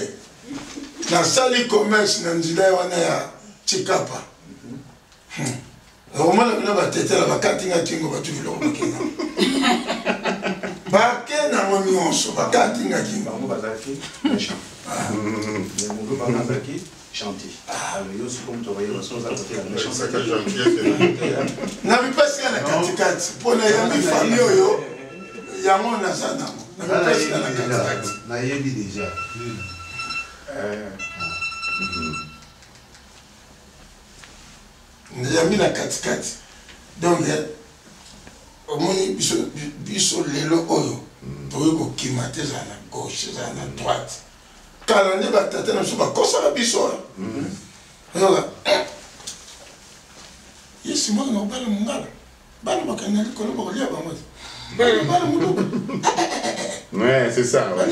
na sali commerce na nzila wana ya Chikapa. Romana na batetela bakatinga kingo batu biloko bakena. Bakena mo nyonso bakatinga kingo bazaki méchant. Mais mon gars, Bazaki, chanter. Alors, il y a aussi comme tu voyais, on va côté la chanson. N'avez pas si à la katikati. Pour les amis famille, il y a mon azana. N'avez pas si à la katikati. Nayebi déjà. Il y a mis la katikati. Donc, au moins, biso lelo oyo. Pour que kimate à la gauche, à la droite. Quand on est battu, on se bat comme ça la biso. Alors, ici, moi, on va le mungala. Ouais, c'est ça. Ouais.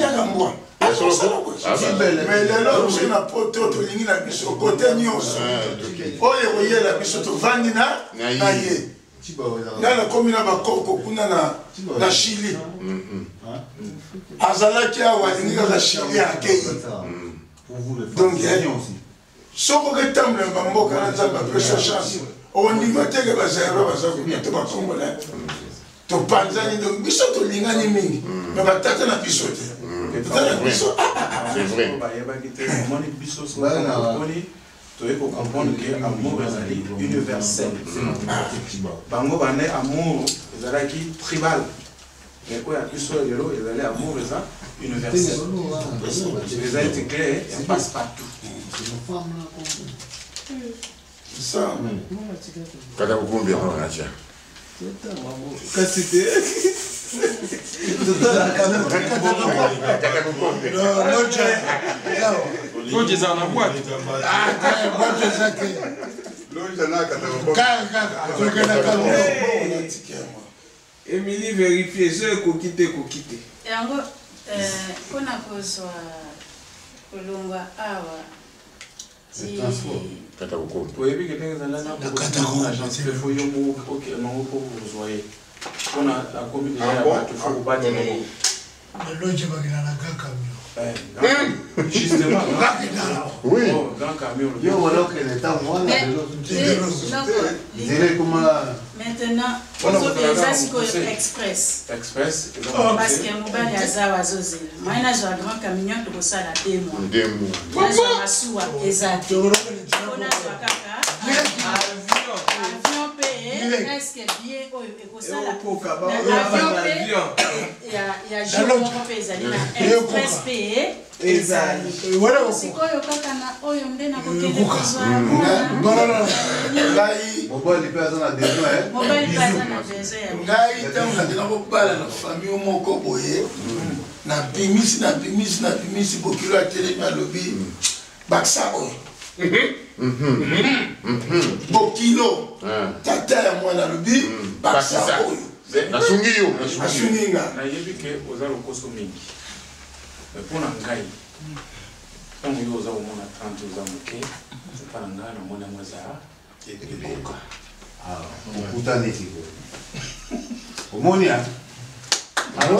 Mais les lots, c'est la poteau, tu lis la biso, côté nyos. Oh, il y a la biso, tu vandina, naïe. Dans la commune à Bakoko, na Chili. Azalaki a Wadiniga la Chili à Kei. Donc, ce qu'on rétame le bambo, quand on a pris sa chance, on dit que Bazaro, tu vas congolais. Tu penses à une biso, tu lis un mingi. Mais tu as un biso. C'est vrai. Tu veux comprendre que l'amour est universel. Bango bane amour est tribal. Mais quoi, il y a l'amour est universel. Les êtres intégrés, ça passe partout. C'est ça. Quand vous combien on a déjà. Émilie vérifie, je vais quitter. Et en gros, on a besoin de awa. Justement, oui. Grand camion. Maintenant, on express. Express. Parce que mobile ya zawa zozela. Maina zo grand camion to kosala demo. Nazo masuwa ezati. Ona zo kaka. Avion payé presque bien oyo ekosala. Avion ya jour moko pe ezali na express payé ezali. Sikoyo kaka na oyo nde na kokende kozwa. Mobile pe azana besoin. Mobile pe azana besoin. Ngai tanga ndina bobala na famille moko boye. Na bimisi bokilo ya telemi alobi. Baksa oyo. Bokilo. Tata ya mwana alobi. Baksa oyo. Nasungi yo. Nasungi nga. Na yebi ke ozalo koso mingi. Mais pour ngai. Quand vous avez mon 30 ans moké, c'est pas ngai na mona mwaza. Ah, puta neti. Omonia. Allô?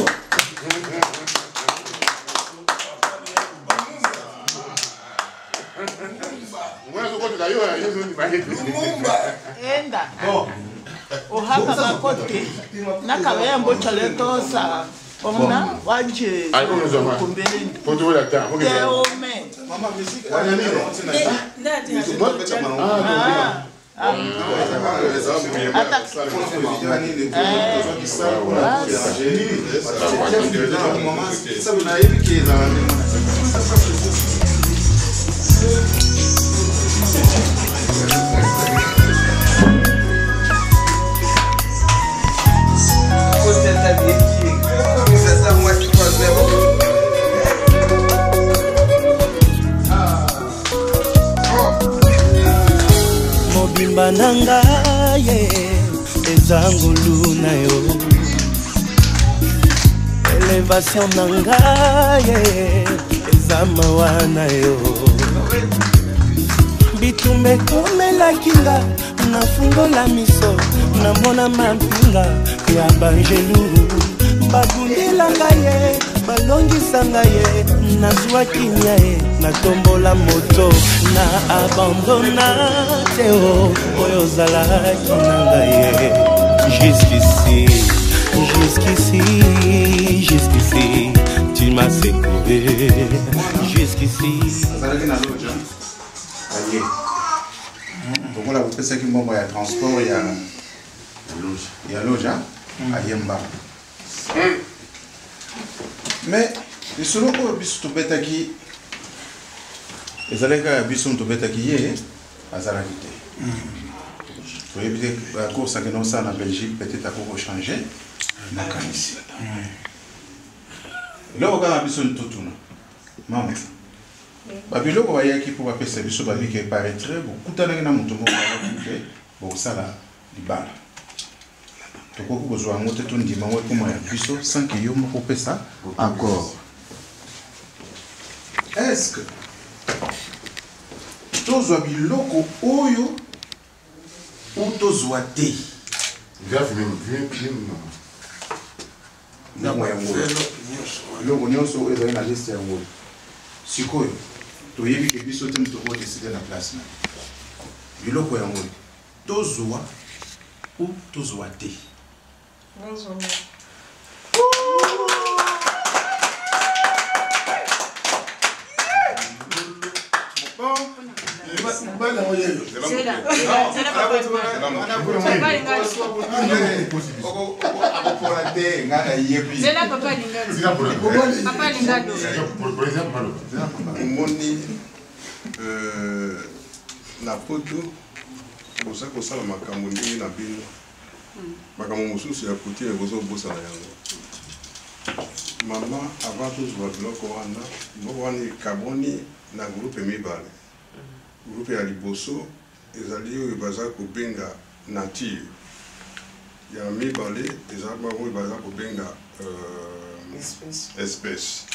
Enda. Ohaka makote. Nakawaya mbocha leto sa. Omna wanje. Kumbeleni. Poto la ta. Mama musique. Mobimba nanga ye ezangulu na yo elevation nanga ye ezamawa na yo bitumbe komela kinga nafungola miso namona mampinga ya banjelu babundelanga ye balongisanga ye nazwa kinya ye natombola moto na abandona teo oyo ozalaki nanga ye jusqu'ici tu m'a secoué jusqu'ici. Donc là, vous pensez qu'il y a transport, il y a loge, à Yemba. Mais, les solos que vous avez dit, les allègues que vous avez dit, à Zaravité. Vous avez dit que la course à Genosa en Belgique peut-être à pour changer. Ici. Là, vous avez dit tout. Maman. Babilo ko ya ki pour appeler biso babi qui paraîtrait beaucoup tana na mutumbo ba ça là libala to ko ko zo amote to ndima we ko ya biso sans que yo mo pesa encore. Est-ce que tozo biloko oyo ou tozo te na moya mo lo nyonso ezo na liste ya mo sikoyo to yebi ke biso tem to ko décider na place na biloko ya ngoni tozwa ou tozwa te na poto bosa kosala makambo ndenge na bino makambo mosusu ya kutile bozobosana yango mama avant tozwa biloko wana biloko wana ekaboni na groupe mibale groupe ya liboso ezali oyo baza kobenga nature ya mibale ezali oyo baza kobenga espèce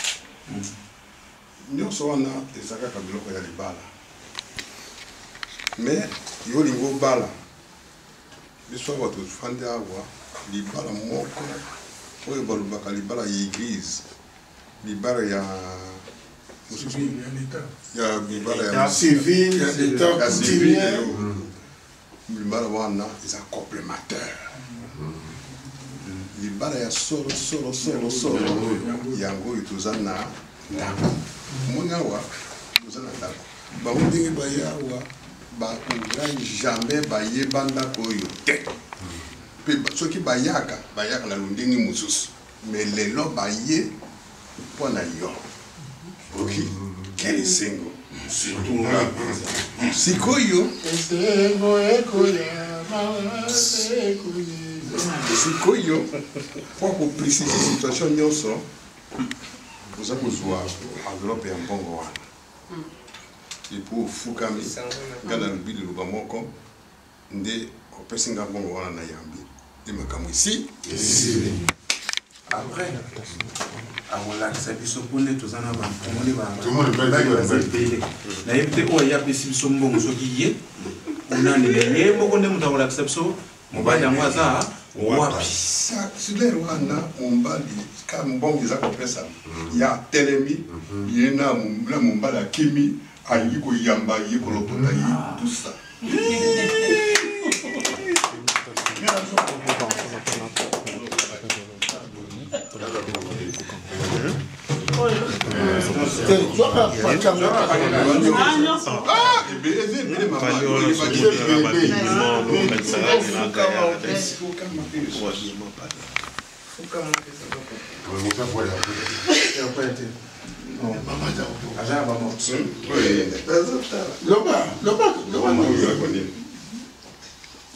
nyonso wana eza kaka biloko ya libala mais yo lingo bala biso bato tufandi awa libala moko oyo balobaka libala ya église libala ya libala ya civil ya civil libala wana eza complémentaire libala ya solo yango oyo toza na ndako moni awa toza na ndako bango ndenge baya awa bakoka jamais bayeba ndako oyo te mpe soki bayaka na londenge mosusu mais lelo baye mpo na yo oki kele esengo sikoyo sikoyo po koprécise situation nyonso oza kozwa enveloppe ya mbongo wana epo ofukami nga na lobi liloba moko nde opesi nga mbongo wana na yambi nde makambo esi après akolakisa biso mpo nde toza na bampomone nayebi te oyo ayapesi biso mbongo soki ye onanele ye moko nde moto akolakisa biso mobali yango aza wapi sudere wana mombali ka mbongo eza kopesa ya telemi ye na mombali akimi alingi koyamba ye kolopota ye tout ça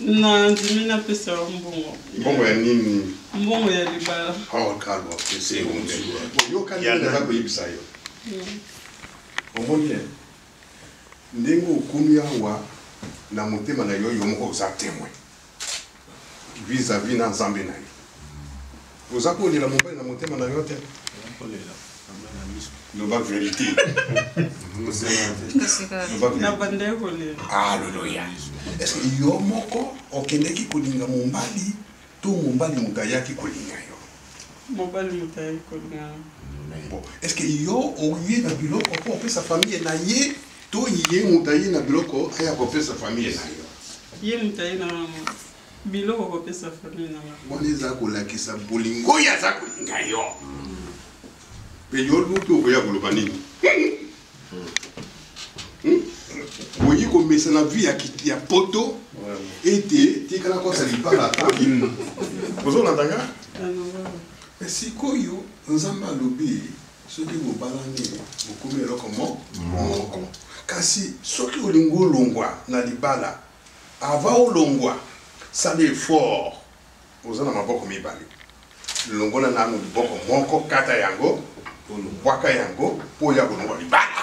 na ndimi napesa mbongo. Mbongo ya nini? Mbongo ya libala. Kalwa pese onde. Yo kanisa za koyibisa yo. Omoni ndengo okumi awa na motema na yo moko za témoin vis-à-vis na nzambe na yo. Oza kolela mobali na motema na yo te. Loba vérité. Alléluia. Est-ce que yo moko okendeki kolinga mombali to mombali mutayaki kolinga yo? Mombali mutayaki kolinga. Bon, est-ce que yo oye na biloko po pesa famille na ye to ye mutayi na biloko aya ko pesa famille na yo? Ye mutayi na biloko ko pesa famille na yo. Moni za ko lakisa bolingo ya za kolinga yo. pe yo lupi okoya koloba nini oyi komesa na vie ya poto ete tikala kosa libala ozolanda sikoyo nzambe alobi soki bobalani bokomi eloko moko kasi soki olingi olongwa na libala ava olongwa sala effort oza na maboko mibale longola nano liboko moko kata yango olobwaka yango mpo oya kolongwa libala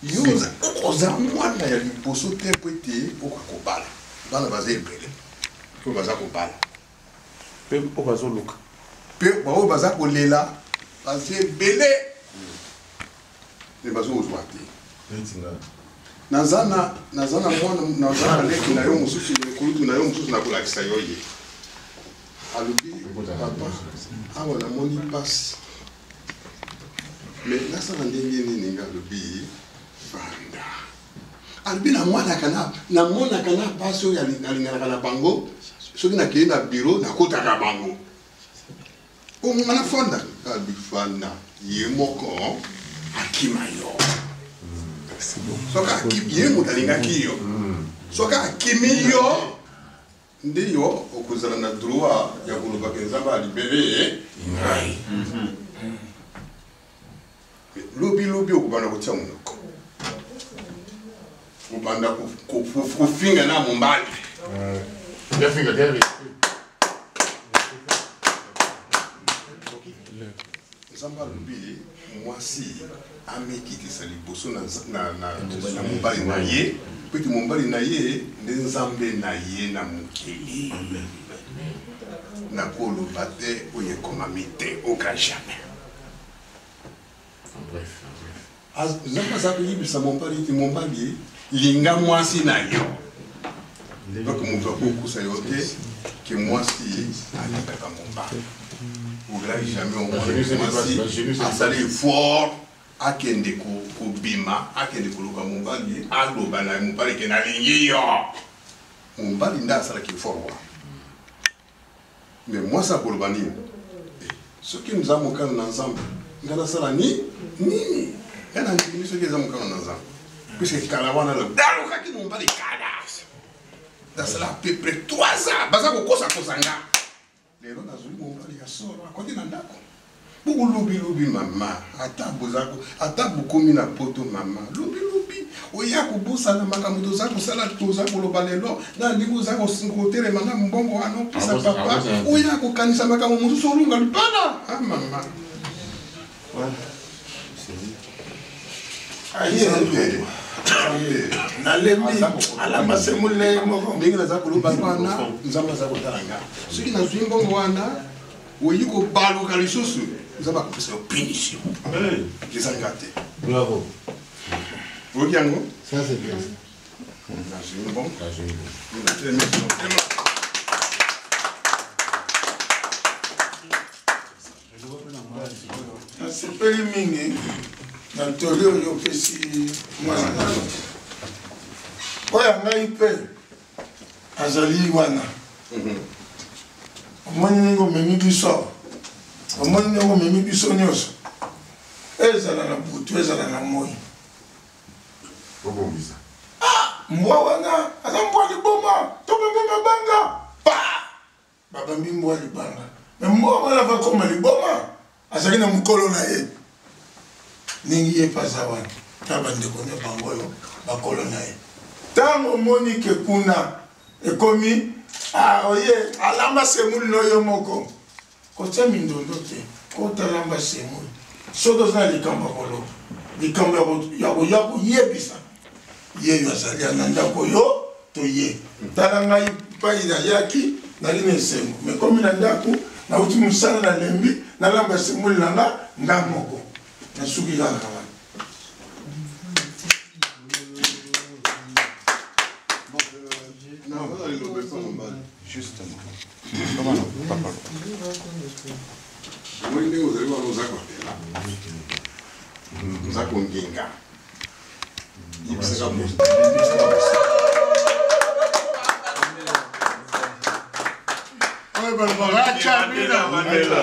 yo okoza mwana ya liboso te mpo ete okakobala bana baza ebele mpo baza kobala mpe mpo bazoluka mpe baoyo baza kolela baza ebele me bazokozwa te naza na mwana naza na leki na yo mosusu ekulutu na yo mosusu nakolakisa yo ye alobi papa awa namoni mpasi me nasala ndenge nini nga alobi vanda alobi namonaka na mpasi oyo alinganaka na bango soki nakei na biro nakotaka bango omonga na fonda alobi fanda ye moko akima yo soka ye moto alingaki yo soka akimi yo nde yo okozala na droit ya kolobaka nzambe alibere ngai lobi okobanda kotia monoko obanda kofinga na mombali nzambe alobi mwasi amekitisa liboso na mobali na ye mpo ete mobali na ye nde nzambe na ye na mokili nakoloba te oyo ekomami te oka jamais nzambe aza koyebisa mobali ete mobali linga mwasi na yo donc moto akokusa yo te ke mwasi alingaka mobali okolaki jamais omona mwasi asali effort akende kobima akende koluka mobali aloba na mobali ke nalingi yo mobali nde asalaki effort wa mais mwasi akoloba nini soki nza mokano na nzambe nga nasala nini nga na ndimi soki eza mokano na nzambe puiske kala wana dalokaki mobali kala nasala à peu près 3 ans baza kokosakosa nga lelo nazwi mobali ya solo akoti na ndako lobi mama ata bokomi na poto mama lobi oya kobosana makambo toza koloba lelo na ndenge oza kotelema na mbongo wana opesa papa oya kokanisa makambo mosusu olunga libala mama nalembi alamba semule moko ndenge naza koloba wana nzambe aza kotala nga soki nazwi mbongo wana oyi kobaluka lisusu nzambe akopesa yo punition ezalika te bravo oyoki yango nasepeli mingi na tori oyo opesi mwana nano oyo ngai mpe azali wana omoni ndenge omemi biso omoni ndenge omemi biso nyonso ezala na butu ezala na moi mbwa wana aza mbwa liboma tobembe mabanga pa babambi mbwa libanga me mbwa wana vakoma liboma azali na mokolo na ye ndenge ye paza wana ta bandeko ne bango oyo bakolo na ye ntango omoni ke kuna ekomi oye alamba semuli noyo moko kotia mindondo te kotalamba semuli soki oza na likambo ya koloba likambo ya koya koyebisa yeyo azali na ndako yo to ye tala ngai pai nayaki nali na esengo me komi na ndako nauti mosala na lembi nalamba semuli nanga nga moko nasuki kaka wana justement comment non papa moi ndenge ozali wana oza kotela oza kongenga yebisaka moto Oi, Barbaracha, Mina. Mandela.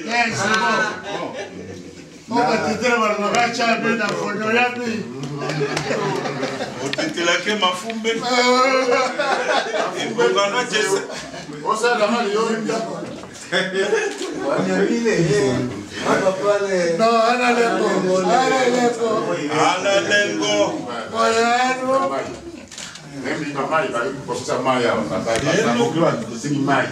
Yes, on va t'aider Barbaracha, Mina, Fonoyabi. On t'était ma fumbe. Et Bogana, Jesse. On s'est la mal, Yorinda. No, Ana Lengo. Ana Lengo. Oyano. Nemi mama iba kukosa maya baba moklo asingi mai.